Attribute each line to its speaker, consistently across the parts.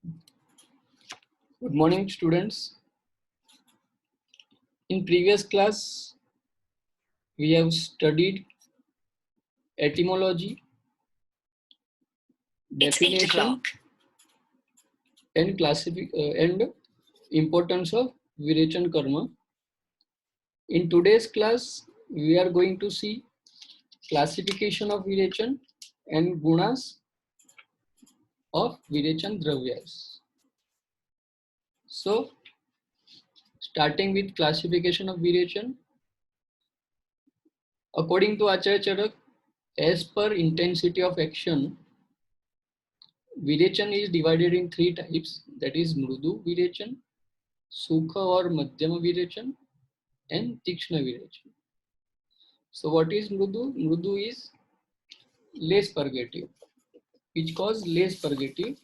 Speaker 1: Good morning, students. In previous class, we have studied etymology, definition, and and importance of Virechan Karma. In today's class, we are going to see classification of Virechan and gunas of Virechan Dravyas. So, starting with classification of Virechan, according to Acharya Charak, as per intensity of action, Virechan is divided in three types, that is Mrudu Virechan, Sukha or Madhyama Virechan, and Tikshna Virechan. So what is Mrudu? Mrudu is less purgative, which cause less purgative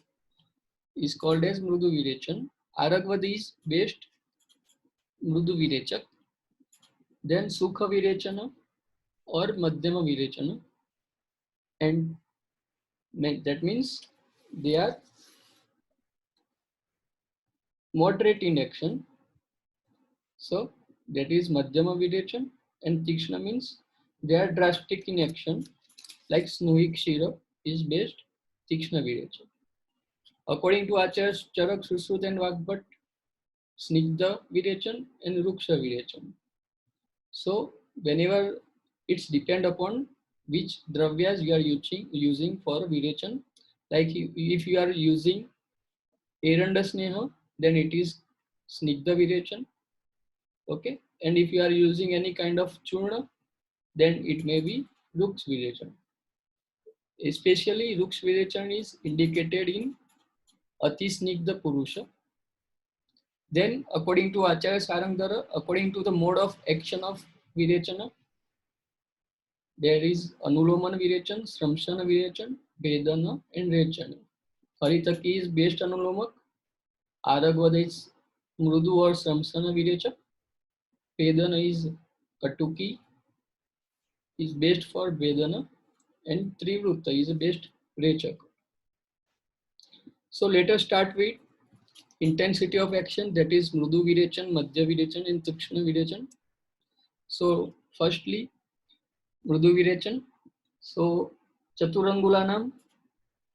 Speaker 1: is called as Mrudu Virechan. Aragvad is based Mrudu Virechak, then Sukha Virechana or Madhyama Virechana, and that means they are moderate in action. So that is Madhyama Virechan, and Tikshna means they are drastic in action, like Snohik Shira is based Tikshna Virechan. According to Acharya Charak, Sushrut and Vagbhat, Snigdha Virechan and Ruksha Virechan. So whenever it's depend upon which dravyas you are using for Virechan, like if you are using Eranda Sneha, then it is Snigdha Virechan. Okay, and if you are using any kind of churna, then it may be Ruks Virechan. Especially Ruks Virechan is indicated in Ati Snigdha Purusha. Then according to Acharya Sarangdara, according to the mode of action of Virechana, there is Anuloman Virechan, Sramshana Virechan, Vedana and Rechana. Haritaki is based Anulomak, Aragvada is Mrudu or Sramshana Virechak, Vedana is Katuki is based for Vedana, and Trivruta is based Rechak. So let us start with intensity of action, that is Mrudu Virechan, Madhya Virechan and Tikshna Virechan. So firstly, Mrudu Virechan. So Chaturangulanam,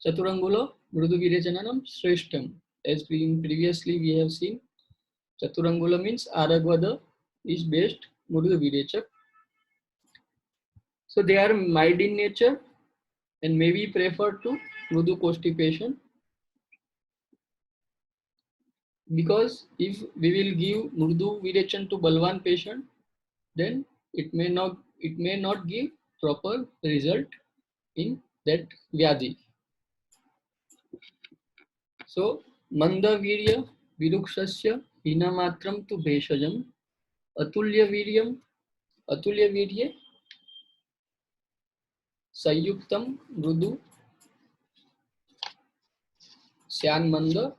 Speaker 1: Chaturangula Mrudu Virechananam Shreshtam. As previously we have seen, Chaturangula means Aragvada is based Mrudu Virechak. So they are mild in nature and may be preferred to Mrudu constipation, because if we will give Mrudu Virechan to Balwan patient, then it may not give proper result in that Vyadhi. So Mandavirya Virukshasya Hinamatram tu Bheshajam Atulya Viryam Atulya Virye Sayuktam Mrudu Syan Manda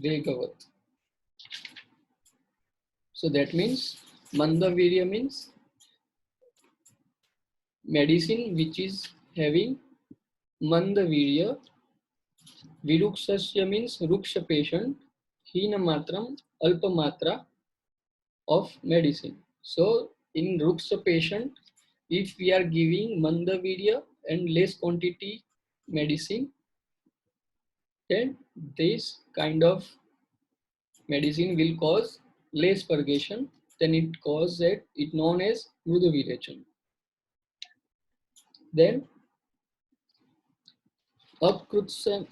Speaker 1: Vegavat. So that means Mandavirya means medicine which is having Mandavirya. Virukshasya means Ruksha patient. Hinamatram Alpamatra of medicine. So in Ruksha patient, if we are giving Mandavirya and less quantity medicine, then this kind of medicine will cause less purgation, then it causes it known as Mrudu Virechan. Then Akrutsna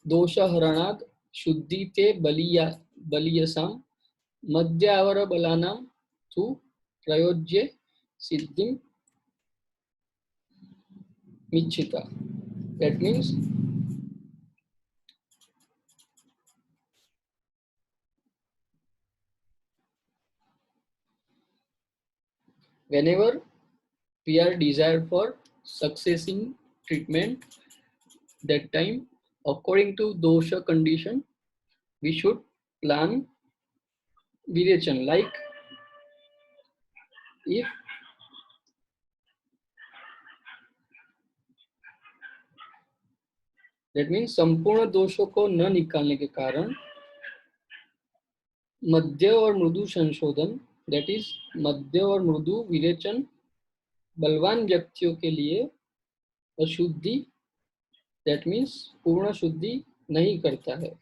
Speaker 1: Dosha Haranad Shuddhite Baliyasam Madhyavara Balanam tu Prayojye Siddhim Michita. That means whenever we are desired for success in treatment, that time according to dosha condition we should plan Virechan. Like if that means संपूर्ण दोषों को न निकालने के कारण मध्य और मृदु संशोधन, दैट इज मध्य और मृदु विरेचन बलवान व्यक्तियों के लिए अशुद्धि, दैट मीन्स पूर्ण शुद्धि नहीं करता है।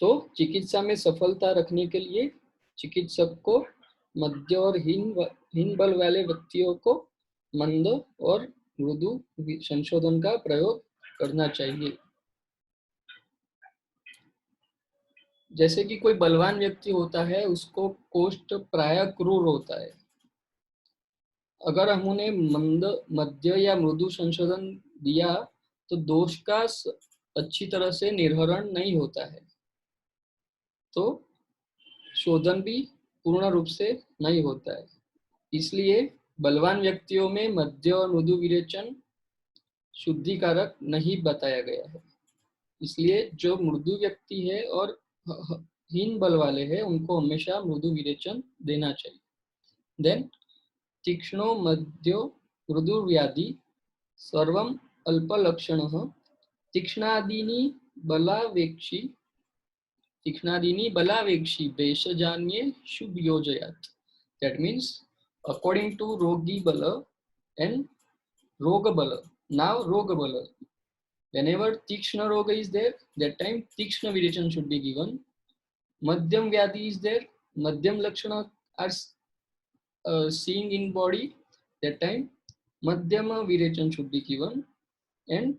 Speaker 1: तो चिकित्सा में सफलता रखने के लिए चिकित्सक को मध्य और हीन बल वाले व्यक्तियों को मंद और मृदु संशोधन का प्रयोग करना चाहिए। जैसे कि कोई बलवान व्यक्ति होता है, उसको कोष्ठ प्राय क्रूर होता है। अगर हमने मंद, मध्य या मृदु संशोधन दिया तो दोष का अच्छी तरह से निर्हरण नहीं होता है, तो शोधन भी पूर्ण रूप से नहीं होता है। इसलिए बलवान व्यक्तियों में मध्य और मृदु विरेचन शुद्धिकारक नहीं बताया गया है। इसलिए जो मृदु व्यक्ति है और हीन बल वाले हैं, उनको हमेशा मृदु विरेचन देना चाहिए। देन तीक्ष्णो मध्यो मृदु व्याधि सर्वम अल्पलक्षणः तीक्ष्णादीनि बलावेक्षी भेषजान्ये शुभ योजयात। That means according to Rogi Bala and Roga Bala. Now Roga Bala. Whenever Tikshna Roga is there, that time Tikshna Virechan should be given. Madhyam Vyadhi is there, Madhyam Lakshana are seeing in body, that time Madhyama Virechan should be given. And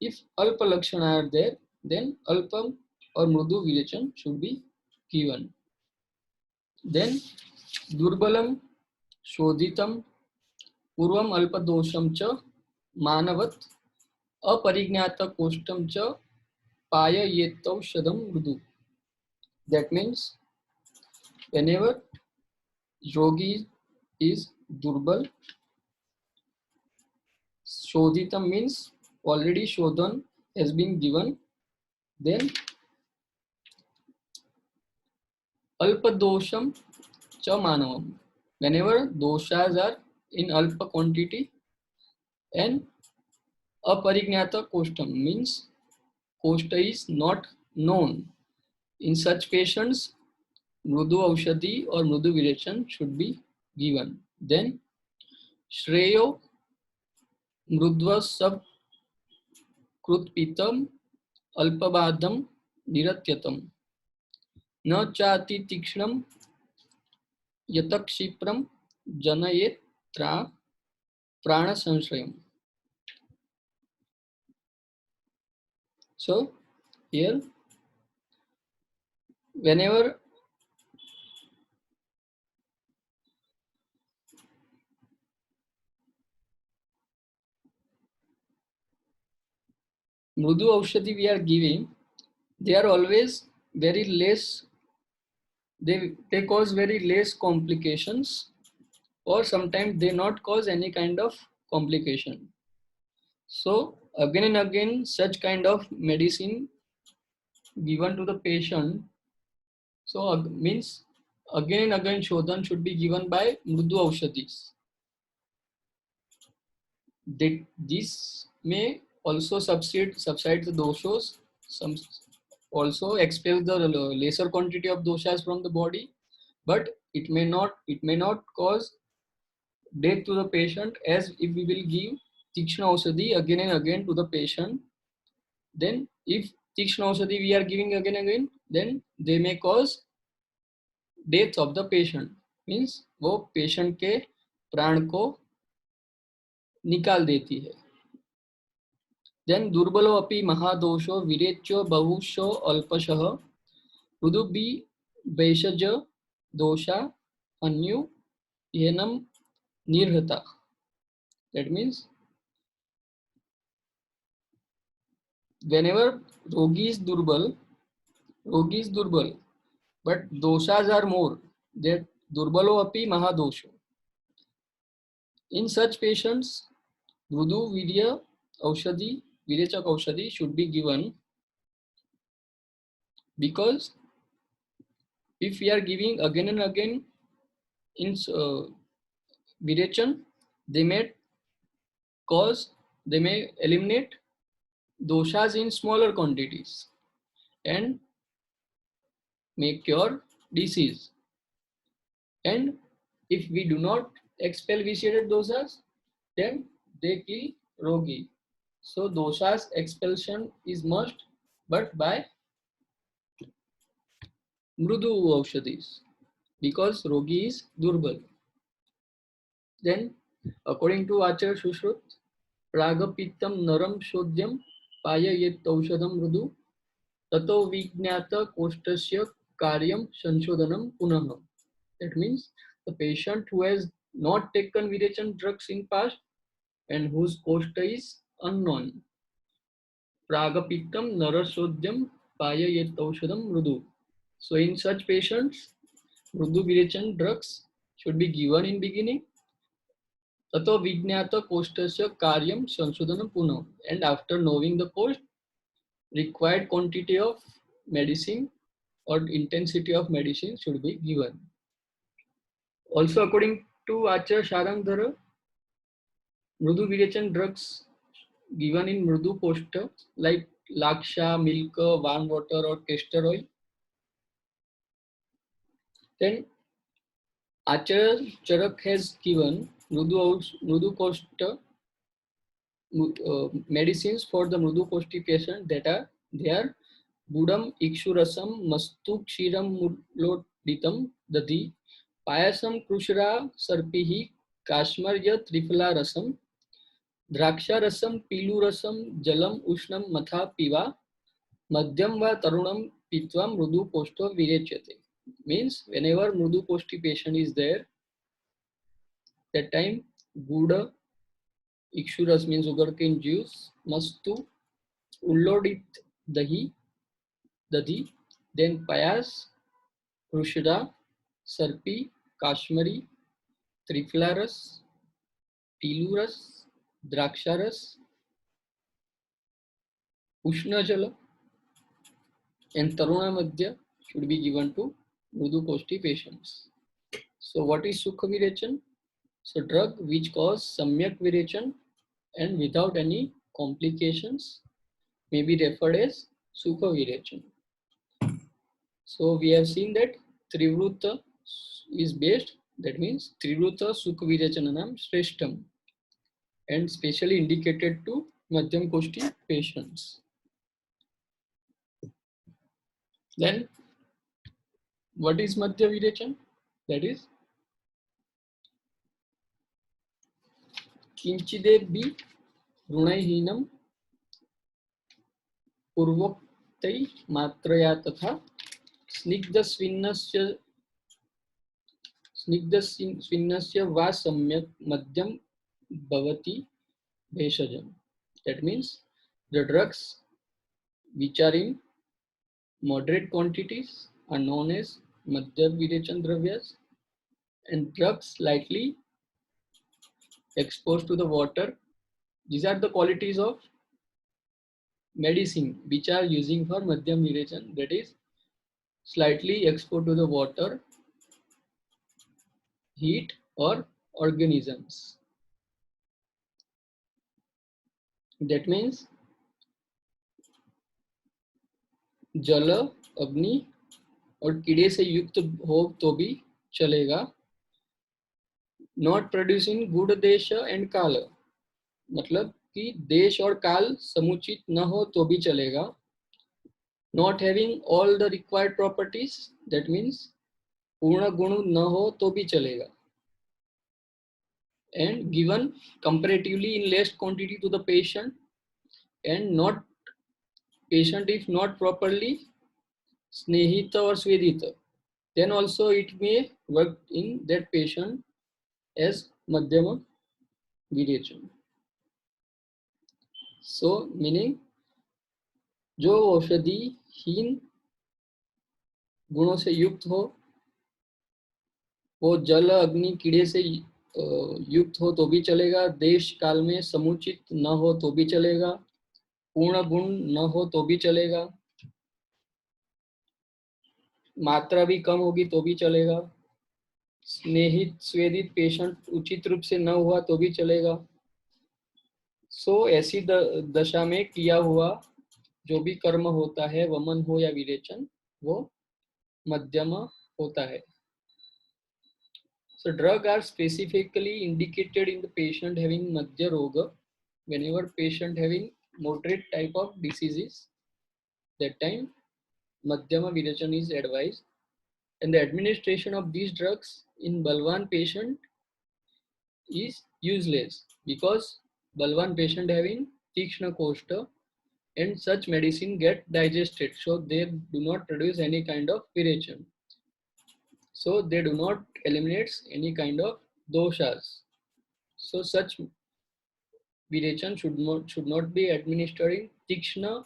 Speaker 1: if Alpa Lakshana are there, then Alpam or Mrudu Virechan should be given. Then Durbalam शोधितम पूर्वम अल्पदोषम च मानवत अपरिज्ञात कोष्ठम च पाययेतौषधम मृदु। That means whenever yogi is durbal, shodhitam means already shodhan has been given, then alpadosham cha manavam, whenever doshas are in alpa quantity, and aparignata koshtam means koshta is not known. In such patients, mrudu aushadhi or mrudu virechan should be given. Then shreyo mrudva sab krutpitam alpabadam niratyatam न चाति तीक्ष्णम यतक्षिप्रम जनयेत प्राण संशयम. So here whenever mrudu aushadhi we are giving, they are always very less, they cause very less complications, or sometimes they not cause any kind of complication. So again and again such kind of medicine given to the patient, so means again and again shodhan should be given by mrudu aushadhis. This may also subside the doshas, some also expel the lesser quantity of doshas from the body, but it may not cause death to the patient, as if we will give tikshna aushadhi again and again to the patient. Then if tikshna aushadhi we are giving again and again, then they may cause death of the patient, means वो patient के प्राण को निकाल देती है. Then दुर्बलो अपि महादोषो विरेच्यो बहुशो अल्पशः मृदुभि वैषज दोषा अन्यु येनम निर्हता. That means whenever rogi is durbal, but doshas are more, that durbalo api mahadosho. In such patients, mrudu virya aushadhi, virechak aushadhi should be given, because if we are giving again and again in virechan, they may eliminate doshas in smaller quantities and may cure disease. And if we do not expel vitiated doshas, then they kill rogi. So doshas expulsion is must, but by mrudu aushadis, because rogi is durbal. Then, according to Acharya Sushrut, Pragapittam naram shodhyam payayet aushadam mrudu tato vignata koshtasya karyam sanshodhanam punah. That means the patient who has not taken Virechan drugs in past and whose koshta is unknown. Pragapittam narasodhyam payayet aushadam mrudu. So in such patients, mrudu Virechan drugs should be given in beginning. Tato vignata koshtasya karyam sanshodhanam punah. And after knowing the cost, required quantity of medicine or intensity of medicine should be given. Also, according to Acharya Sharangdhara, Mrudu Virechan drugs given in Mrudu Koshta like Laksha, milk, warm water or castor oil. Then Acharya Charak has given Mrudu Koshta medicines for the Mrudu Koshti patient that are there. Budam Ikshurasam Mastu Kshiram Muloditam Dadi Payasam Krushra Sarpihi Kashmarya Trifala Rasam Draksha Rasam Pilu Rasam Jalam Ushnam Matha Piva Madhyam Va Tarunam Pitva Mrudu Koshto Virechate. Means whenever Mrudu Koshti patient is there, that time Buddha Ikshuras means sugarcane juice, Mastu Ullodit Dahi Dadi, then Payas, Krushra, Sarpi, Kashmiri, Triflaras, Tiluras, Draksharas, Ushnajala, and Taruna Madhya should be given to Mrudu Koshti patients. So what is Sukha Virechan? So drug which cause Samyak Virechan and without any complications may be referred as Sukha Virechan. So we have seen that Trivruta is based, that means Trivruta Sukha Virechananam Shreshtam, and specially indicated to Madhyam Koshti patients. Then what is Madhya Virechan? That is Kinchidebhi Runaihinam Purvoktai Matraya Tatha Snigdha Svinnasya Va Samyak Madhyam Bhavati Bheshajam. That means the drugs which are in moderate quantities are known as Madhya Virechan Dravyas, and drugs slightly exposed to the water. These are the qualities of medicine which are using for Madhyam Virechan, that is slightly exposed to the water, heat or organisms. That means जल, अग्नि और कीड़े से युक्त हो तो भी चलेगा. नॉट प्रोड्यूसिंग गुड देश एंड काल, मतलब कि देश और काल समुचित न हो तो भी चलेगा. Not having all the required properties, that means पूर्ण गुण न हो तो भी चलेगा. And given comparatively in less quantity to the patient, and not patient if not properly snehita or svedita, then also it may work in that patient as madhyama virechan. So meaning जो औषधि हीन गुणों से युक्त हो, वो जल अग्नि कीड़े से युक्त हो तो भी चलेगा, देश काल में समुचित न हो तो भी चलेगा, पूर्ण गुण न हो तो भी चलेगा, मात्रा भी कम होगी तो भी चलेगा, स्नेहित स्वेदित पेशेंट उचित रूप से न हुआ तो भी चलेगा, सो ऐसी दशा में किया हुआ जो भी कर्म होता है, वमन हो या विरेचन, वो मध्यम होता है. So drugs are specifically indicated in the patient having Madhya Roga. Whenever patient having moderate type of diseases, that time Madhyama Virachan is advised. And the administration of these drugs in Balwan patient is useless because Balwan patient having Tikshna Koshta and such medicine get digested, so they do not produce any kind of virachan. So they do not eliminate any kind of doshas. So such virachan should not be administered in Tikshna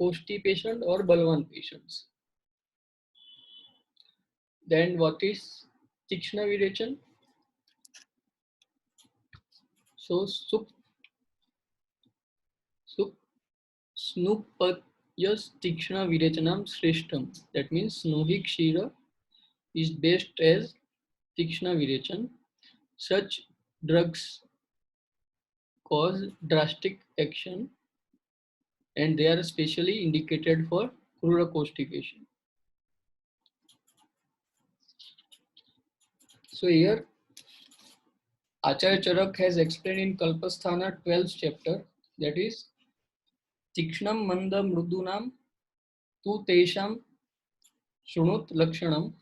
Speaker 1: Koshti patient or Balwan patients. Then what is Tikshna virachan? So sup Snupayas Tikshna Virachanam Shreshtam. That means Snohi Kshira is best as Tikshna Virachan. Such drugs cause drastic action and they are specially indicated for Krura constipation. So here Acharya Charak has explained in Kalpasthana 12th chapter, that is Tikshnam Manda Mrudunam Tu Tesham Shunut Lakshanam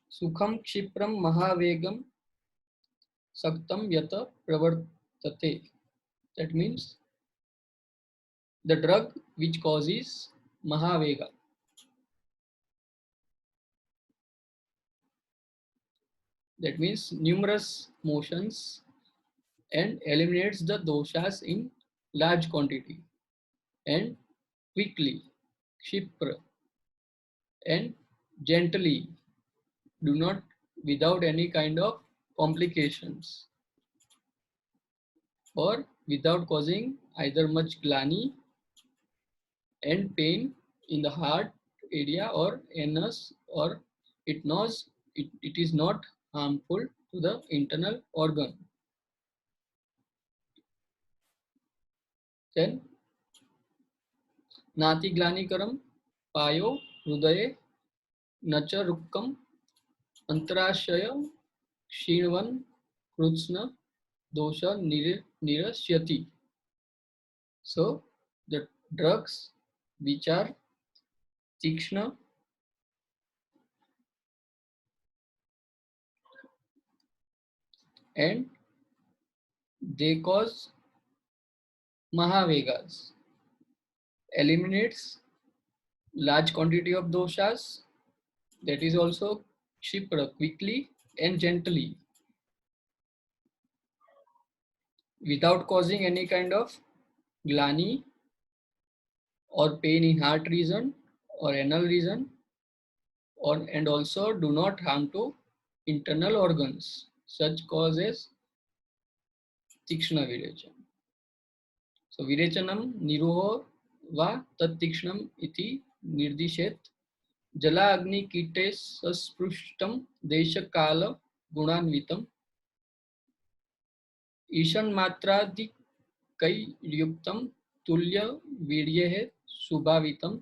Speaker 1: Sukham Kshipram Mahavegam Saktam Yata Pravartate. That means the drug which causes Mahavega. That means numerous motions and eliminates the doshas in large quantity and quickly, Kshipra, and gently, do not without any kind of complications or without causing either much glani and pain in the heart area or anus, or it is not harmful to the internal organ. Then नाति ग्लानिकरम पायो हृदये न च रुक्कम अंतराशय क्षीणवन कृत्स्न दोष निरस्यति. So the drugs which are tikshna and they cause mahavegas, eliminates large quantity of doshas, that is also kshipra, quickly and gently, without causing any kind of glani or pain in heart region or anal region, or and also do not harm to internal organs. Such causes tikshna virachan. So virachanam niruho va tat tikshnam iti nirdishet jala agni kite sasprushtam desha kala gunanvitam Ishan मात्रादि कई युक्तम तुल्य वीर्य है सुभावितम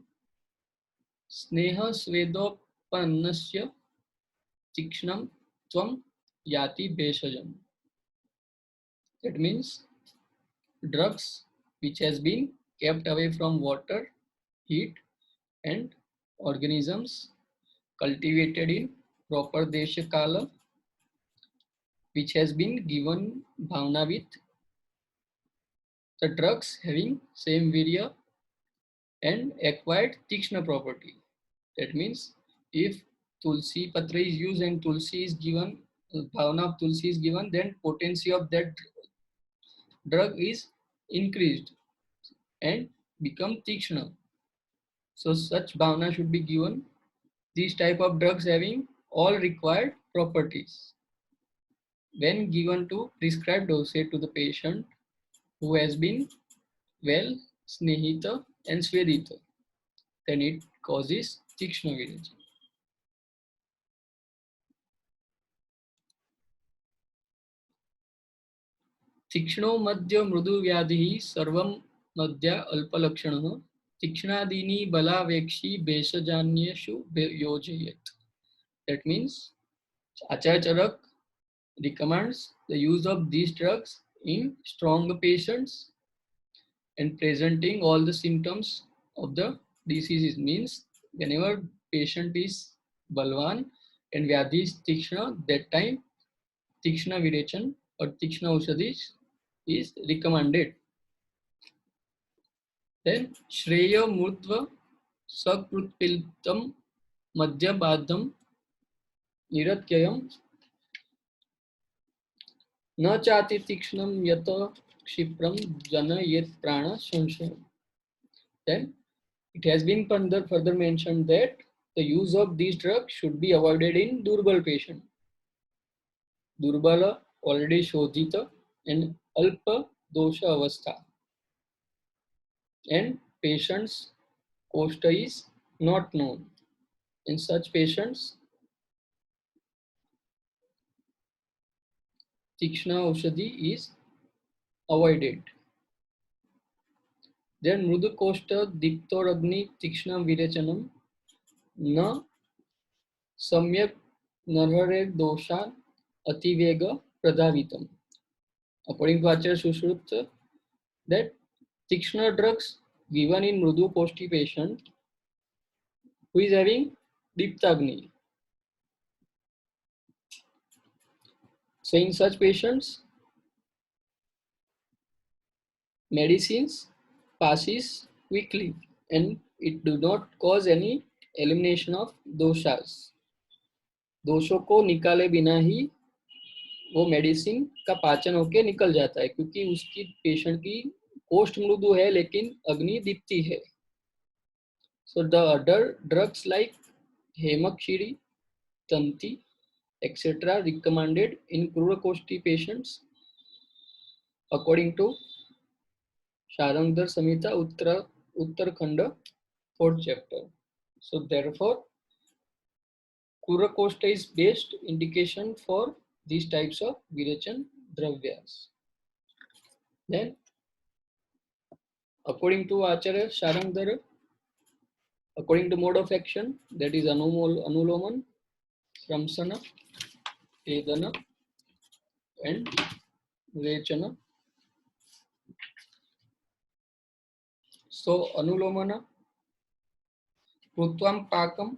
Speaker 1: स्नेह स्वेदोपन्नस्य तीक्ष्णम त्वम याति भेषजम. That means drugs which has been kept away from water, heat and organisms, cultivated in proper desha kala, which has been given bhavna with the drugs having same virya and acquired tikshna property. That means if tulsi patra is used and tulsi is given, bhavana of tulsi is given, then potency of that drug is increased and become tikshna. So such bhavana should be given. These type of drugs having all required properties. When given to prescribed dosage to the patient who has been well snehita and svedita, then it causes tikshna virachan. तीक्ष्णो मध्य मृदु व्याधि सर्वं मध्य अल्पलक्षणः तीक्ष्णादीनि बलावेक्षी भेषजान्येषु योजयेत्. That means Acharya Charak recommends the use of these drugs in strong patients and presenting all the symptoms of the diseases. Means whenever patient is balwan and vyadhi is tikshna, that time tikshna virechan or tikshna aushadhi is recommended. Then Shreya Murdva Sakrutpiltam Madhyabadham Niratyayam न चाति तीक्ष्णम यत क्षिप्रम जनयेत prana संशयम. Then it has been further mentioned that the use of these drugs should be avoided in durbal patient. Durbala already shodhita and alpa dosha avastha. And patients koshta is not known. In such patients, tikshna aushadhi is avoided. Then mrudu koshta diktoragni tikshna virechanam na सम्यक Narhare दोषान अतिवेग प्रधावितम. According to Acharya Sushruta, that Tikshna drugs given in Mrudu Koshti patient who is having Diptagni. So in such patients, medicines passes quickly and it do not cause any elimination of doshas. दोषों को निकाले बिना ही वो medicine का पाचन होके निकल जाता है, क्योंकि उसकी पेशेंट की कोष्ठ मृदु है लेकिन अग्नि दीप्ति है. So the other drugs like Hemakshiri, Tanti, etc. recommended in Krurakoshti patients according to Sharangdar Samhita Uttarakhanda 4th chapter. So therefore Krurakoshta is best indication for these types of Virechan Dravyas. Then according to Acharya Sharangdar, according to mode of action, that is Anuloman, Ramsana, Vedana and Rechana. So Anulomana Krutvam Pakam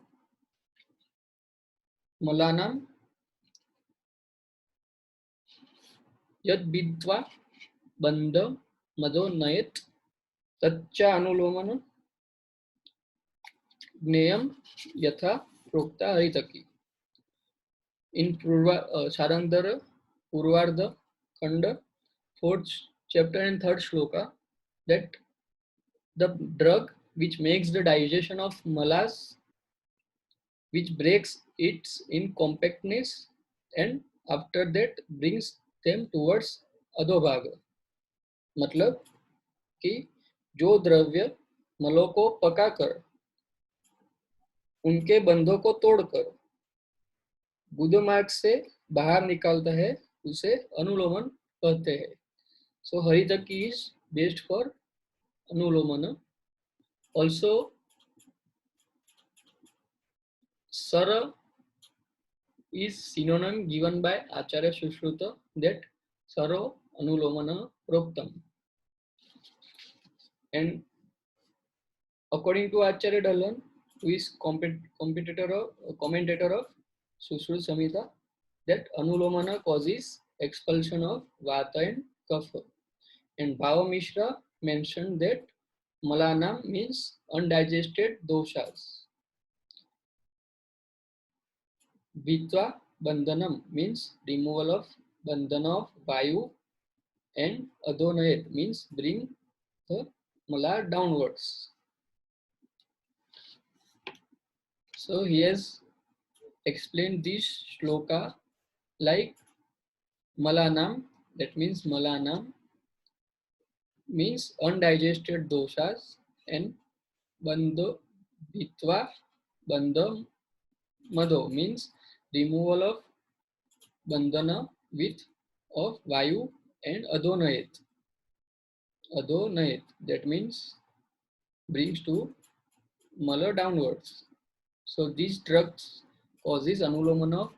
Speaker 1: Malanam Yad Bidva Bandha Mado Nayat Tatcha Anulomana Gneyam Yatha Prokta Haritaki. In Sharangdara Purvardha Khanda 4th chapter and 3rd shloka, that the drug which makes the digestion of malas, which breaks it in compactness and after that brings them towards अधोभाग. मतलब कि जो द्रव्य मलों को पकाकर उनके बंधों को तोड़कर गुदमार्ग से बाहर निकालता है उसे अनुलोमन कहते हैं. So Haritaki is best for Anulomana. Also Sara is synonym given by Acharya Sushruta, that Saro Anulomana Proktam. And according to Acharya Dalhan, who is commentator of Sushruta Samhita, that Anulomana causes expulsion of Vata and Kapha. And Bhava Mishra mentioned that Malana means undigested doshas. Vitva Bandhanam means removal of Bandhana of Vayu, and Adonayat means bring the Mala downwards. So he has explained this shloka like Malanam, that means Malanam means undigested doshas, and Bandho Vitva Bandham Madho means removal of bandhana with of Vayu and adonayet. Adonayet, that means brings to mala downwards. So these drugs causes anulomana of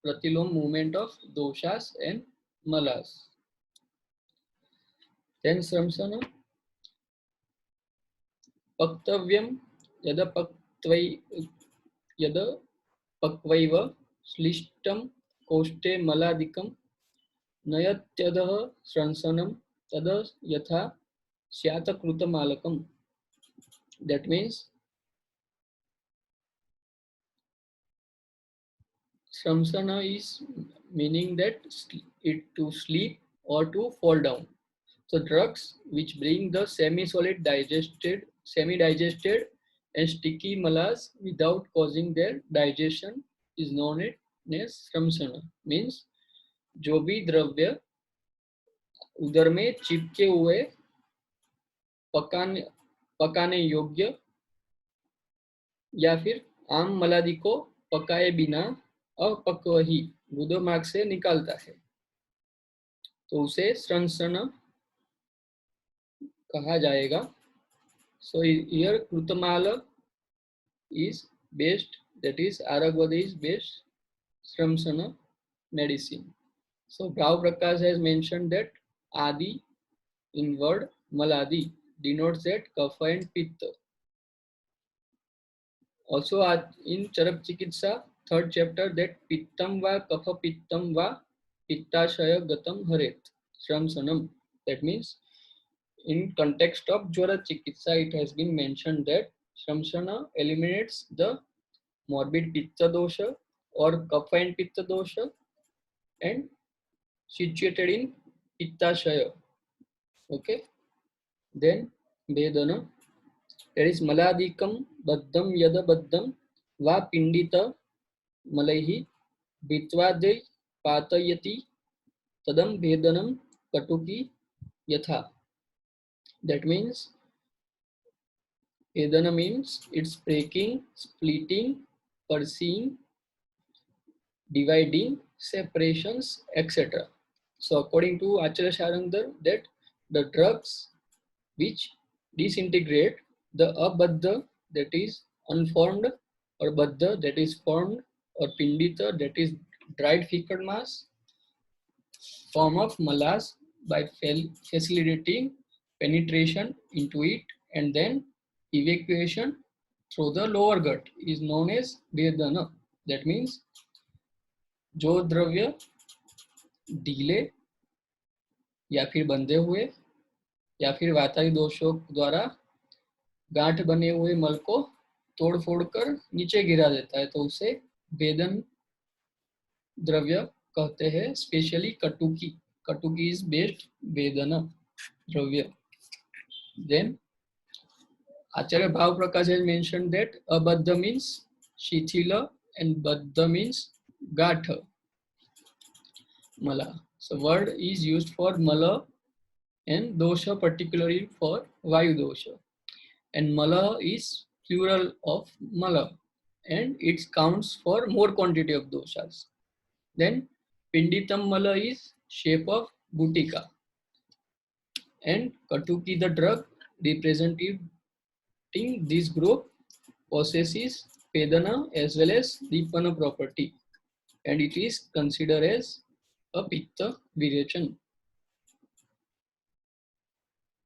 Speaker 1: pratilom movement of doshas and malas. Then samsana पक्तव्यम यद पक्त्वै यद पक्वैव श्लिष्टं कोष्ठे मलादिकं नयत्यदः श्रंसनं तद यथा स्यात्कृतमालकम्. That means श्रंसना is meaning that it to sleep or to fall down. So drugs which bring the semi-solid digested, semi-digested and sticky malas without causing their digestion is known as श्रंसना. Means जो भी द्रव्य उदर में चिपके हुए पकाने योग्य या फिर आम मलादि को पकाए बिना अपक्व ही गुदमार्ग से निकालता है तो उसे श्रंसन कहा जाएगा. So here Krutamala is based, that is Aragvada is based Shramsana medicine. So Bhrav Prakash has mentioned that Adi in word Maladi denotes that Kapha and Pitta. Also in Charak Chikitsa, third chapter, that Pittam va Kapha Pittam va Pittashaya Gatam Haret Shramsanam. That means in context of Jwara Chikitsa, it has been mentioned that Shramsana eliminates the morbid Pitta dosha or Kapha and Pitta dosha and situated in Pittashaya. Okay. Then Vedana, that is Maladikam Baddham Yada Baddham Va Pindita Malaihi Bitvade Patayati Tadam Vedanam Katuki Yatha. That means Vedana means it's breaking, splitting, pursuing, dividing, separations, etc. So according to Acharya Sharangdar, that the drugs which disintegrate the abaddha, that is unformed, or baddha, that is formed, or pindita, that is dried fecal mass, form of malas by facilitating penetration into it and then evacuation through the lower gut is known as vedana. That means जो द्रव्य ढीले या फिर बंधे हुए या फिर वाताई दोषों द्वारा गांठ बने हुए मल को तोड़ फोड़ कर नीचे गिरा देता है तो उसे वेदन द्रव्य कहते हैं. Specially katuki, katuki is based vedana dravya. Then Acharya Bhav Prakash has mentioned that abaddha means shithila and baddha means gatha mala. So word is used for mala and dosha, particularly for vayu dosha, and mala is plural of mala and it counts for more quantity of doshas. Then pinditam mala is shape of butika and katuki, the drug representing this group, possesses Vedana as well as Dipana property and it is considered as a Pitta Virachan.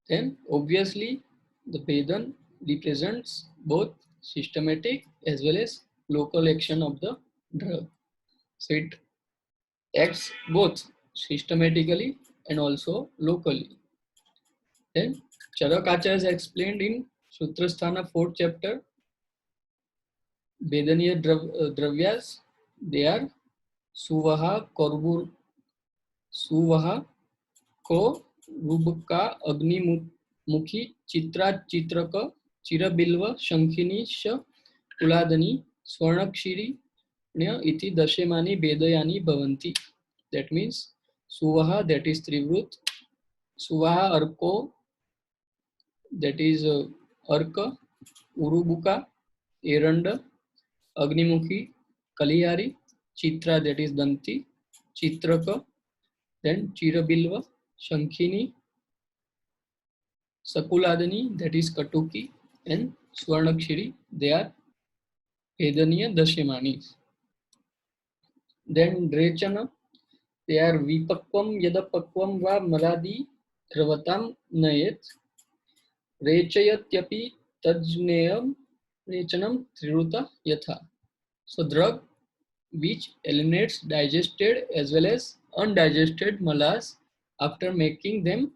Speaker 1: Then obviously the Vedan represents both systematic as well as local action of the drug. So it acts both systematically and also locally. Then Charakacharya has explained in Sutrasthana 4th chapter, Vedaniya Dravyas, they are Suvaha, Korbur, Suvaha, Ko, Rubka, Agni Mukhi, Chitra, Chitraka, Chirabilva, Shankhini, Sha, Kuladani, Swarnakshiri, Iti Dashemani, Vedayani, Bhavanti. That means Suvaha, that is Trivrut, Suvaha Arko, that is Arka, Urubuka, Eranda, Agnimukhi, Kalihari, Chitra, that is Danti, Chitraka, Then Chirabilva, Shankhini, Sakuladani, that is Katuki, and Swarnakshiri, they are Vedaniya Dashimanis. Then Drechana, they are Vipakvam Yadapakvam Va Maladi Dravatam Nayet, Rechayatyapi Tajneyam Rechanam Triruta Yatha. So drug which eliminates digested as well as undigested malas after making them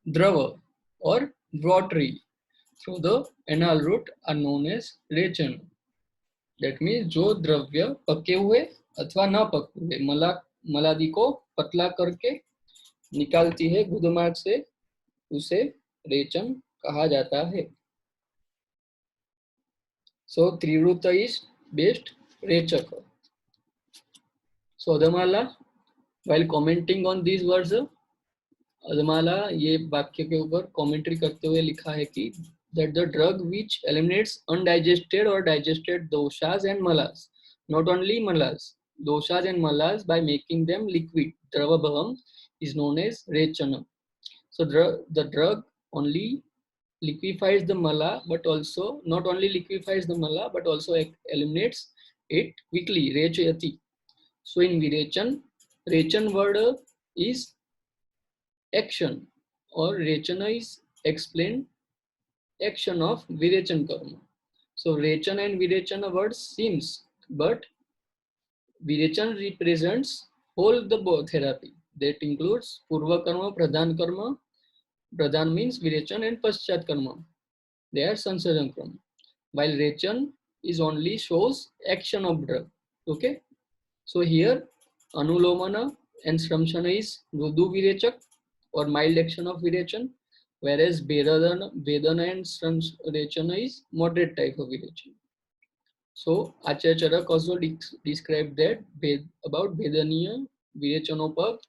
Speaker 1: drava or watery through the anal route are known as रेचन. That means जो द्रव्य पके हुए अथवा न पके हुए मलादि को पतला करके निकालती है गुदमार्ग से, उसे रेचन कहा जाता है. So त्रिरुत is best रेचक. So अधमाला, while commenting on these words, अधमाला ये वाक्य के ऊपर कमेंट्री करते हुए लिखा है कि that the drug which eliminates undigested or digested doshas and malas, not only malas, doshas and malas by making them liquid, dravabhavam, is known as rechana. So the drug only liquefies the mala, but also not only liquefies the mala, but also eliminates it quickly, rechayati. So in virechan, rechan word is action, or rechana is explained action of virechan karma. So rechana and virechana words seems, but virechan represents whole the therapy. That includes purva karma, pradhan karma. Pradhan means virechan, and paschat karma. They are sansajan karma. While rechan is only shows action of drug. Okay. So here anulomana and sramshana is mrudu virechak or mild action of virechan, whereas vedana and rechana is moderate type of virechan. So Acharya Charak also described that about vedaniya virechanopag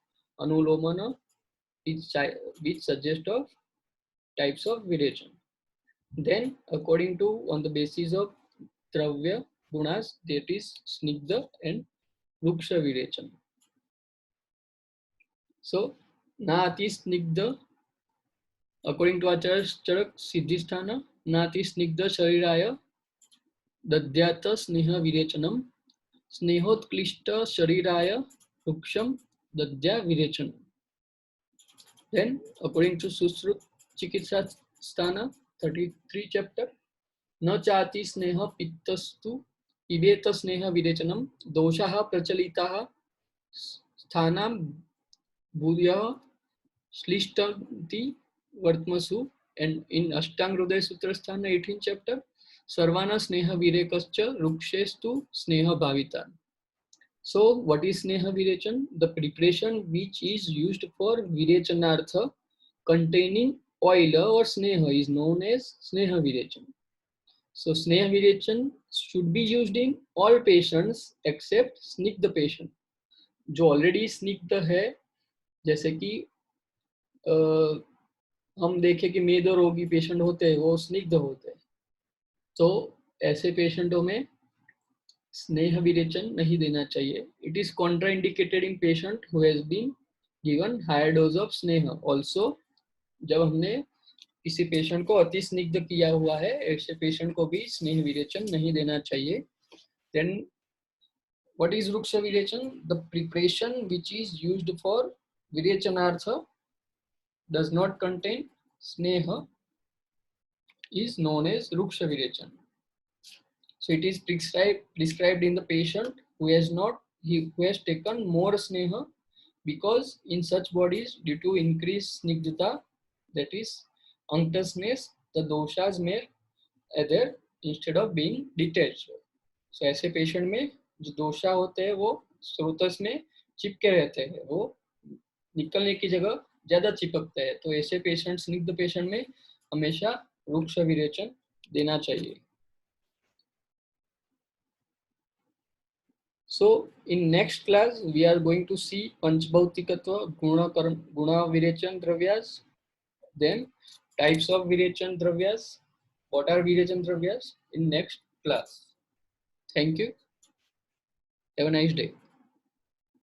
Speaker 1: anulomana, which suggest of types of virechan. Then according to on the basis of dravya gunas, that is snigdha and ruksha virechan. So Nati Snigdha, according to Acharya Charak Siddhisthana, Nati Snigdha Shariraya Dadyata Sneha Virechanam Snehotklishtha Shariraya Ruksham Dadya Virechanam. Then according to Susrut Chikitsa Sthana 33 chapter, न चाति स्नेह पित्तस्तु पिबेत स्नेह विरेचनम दोषाः प्रचलिताः स्थानां भूयः श्लिष्टन्ति वर्तमसु. And in Ashtanga Hridaya Sutra Sthana 18th chapter, Sarvana Sneha Virekascha Rukshestu Sneha Bhavita. So what is Sneha Virechan? The preparation which is used for Virechanartha containing oil or Sneha is known as Sneha Virechan. So Sneha Virechan should be used in all patients except Snigdha patient. जो already स्निग्ध है, जैसे कि हम देखें कि मेद रोगी पेशेंट होते हैं वो स्निग्ध होते हैं, तो ऐसे पेशेंटों में स्नेह विरेचन नहीं देना चाहिए. It is contraindicated in patient who has been given higher dose of sneha. Also जब हमने किसी पेशेंट को अति स्निग्ध किया हुआ है, ऐसे पेशेंट को भी स्नेह विरेचन नहीं देना चाहिए. Then what is ruksha virechan? The preparation which is used for virechanartha does not contain sneha is known as ruksha virechan. So it is prescribed in the patient who has taken more sneha, because in such bodies due to increased snigdhata, that is unctuousness, the doshas may adhere instead of being detached. So ऐसे patient में जो दोषा होते हैं वो स्रोतस में चिपके रहते हैं, वो निकलने की जगह ज्यादा चिपकते हैं. तो ऐसे पेशेंट स्निग्ध पेशेंट में हमेशा रुक्ष विरेचन देना चाहिए. So in next class we are going to see panchbhautikatva, guna virechan dravyas, then types of virechan dravyas, what are virechan dravyas, in next class. Thank you. Have a nice day.